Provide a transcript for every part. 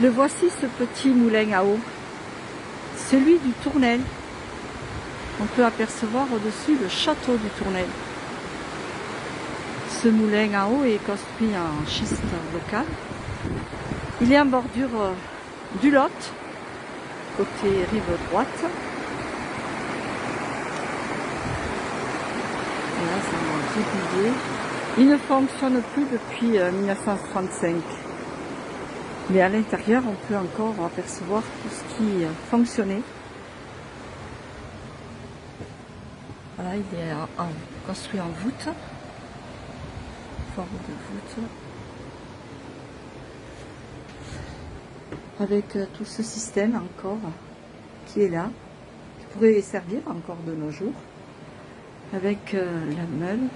Le voici, ce petit moulin à eau, celui du Tournel. On peut apercevoir au-dessus le château du Tournel. Ce moulin à eau est construit en schiste local. Il est en bordure du Lot, côté rive droite. Là, c'est un régulier. Il ne fonctionne plus depuis 1965. Mais à l'intérieur, on peut encore apercevoir tout ce qui fonctionnait. Voilà, il est construit en voûte, forme de voûte, avec tout ce système encore qui est là, qui pourrait servir encore de nos jours, avec la meule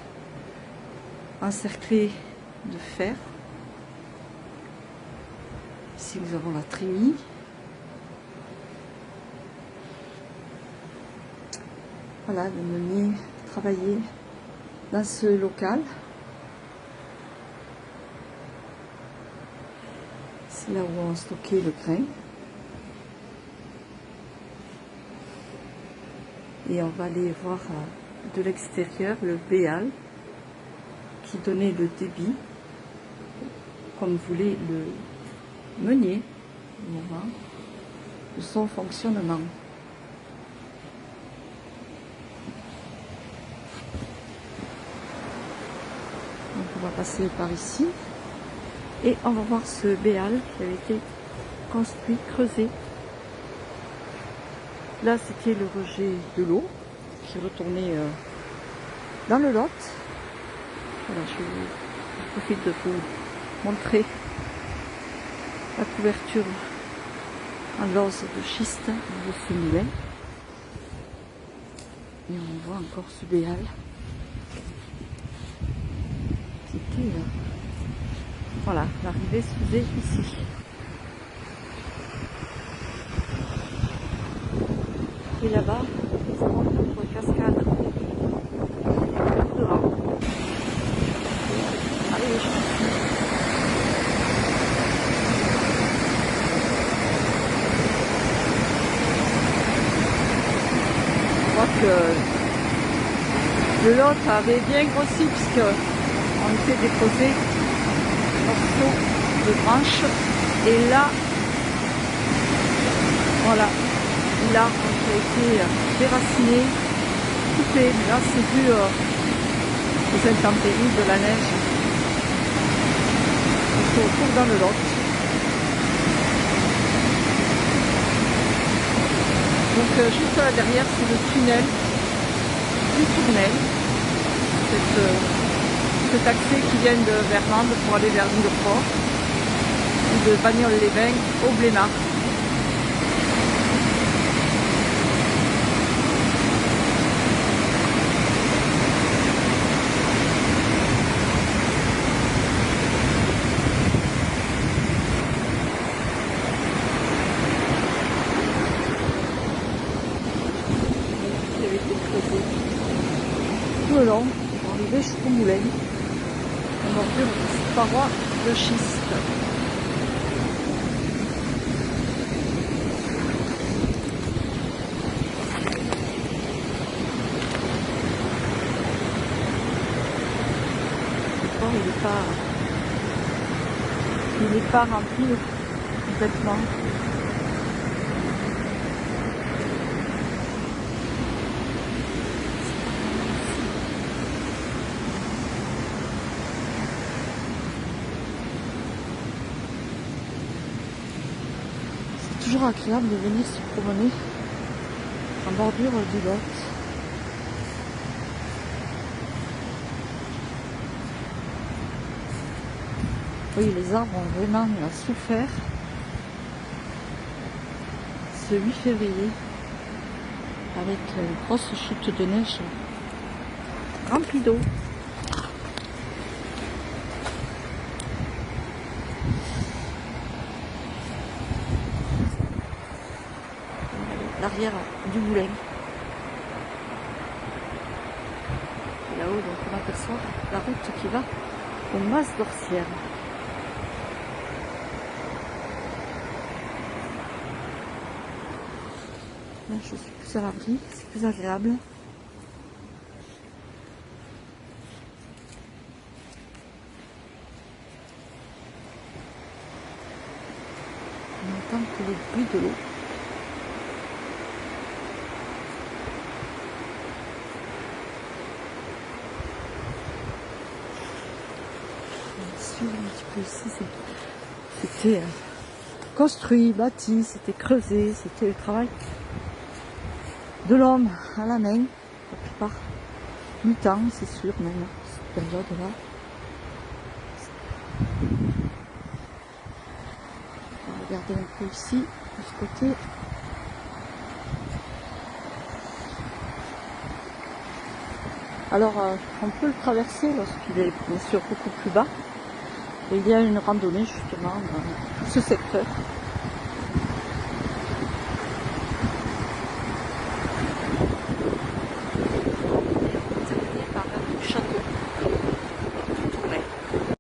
encerclée de fer. Ici nous avons la trémie. Voilà, le meunier travaillait dans ce local. C'est là où on stockait le grain. Et on va aller voir de l'extérieur le béal qui donnait le débit, comme voulait le meunier au moment de son fonctionnement. Donc on va passer par ici et on va voir ce béal qui avait été construit, creusé. Là c'était le rejet de l'eau qui retournait dans le Lot. Voilà, je profite de vous montrer la couverture en l'os de schiste de ce moulin. Et on voit encore ce béal qui était voilà, l'arrivée se faisait ici. Et là-bas, nous avons notre cascade. Devant. Allez, je continue. Je crois que le Lot avait bien grossi puisque on était déposé morceaux de branches et là, voilà, l'arbre qui a été déraciné, coupé. Là, c'est dû aux intempéries de la neige. On se retrouve dans le Lot. Donc juste là derrière, c'est le tunnel du Tournel. Cet accès qui vient de Vermande pour aller vers Villefort ou de Bagnoles-les-Bains au Blénard. Il avait été creusé tout le long pour arriver jusqu'au moulin. En bordure de cette paroi de schiste. Le port, il n'est pas rempli complètement. Toujours agréable de venir se promener en bordure du Lot. Oui, les arbres ont vraiment souffert ce 8 février avec une grosse chute de neige remplie d'eau. L'arrière du moulin. Et là-haut, donc, on aperçoit la route qui va aux Masses d'Orcières. Là, je suis plus à l'abri, c'est plus agréable. On entend que le bruit de l'eau. Un petit peu ici, c'était construit, bâti, c'était creusé, c'était le travail de l'homme à la main, la plupart du temps, c'est sûr, même cette période-là. On va regarder un peu ici, de ce côté. Alors, on peut le traverser lorsqu'il est bien sûr beaucoup plus bas. Et il y a une randonnée justement dans ce secteur.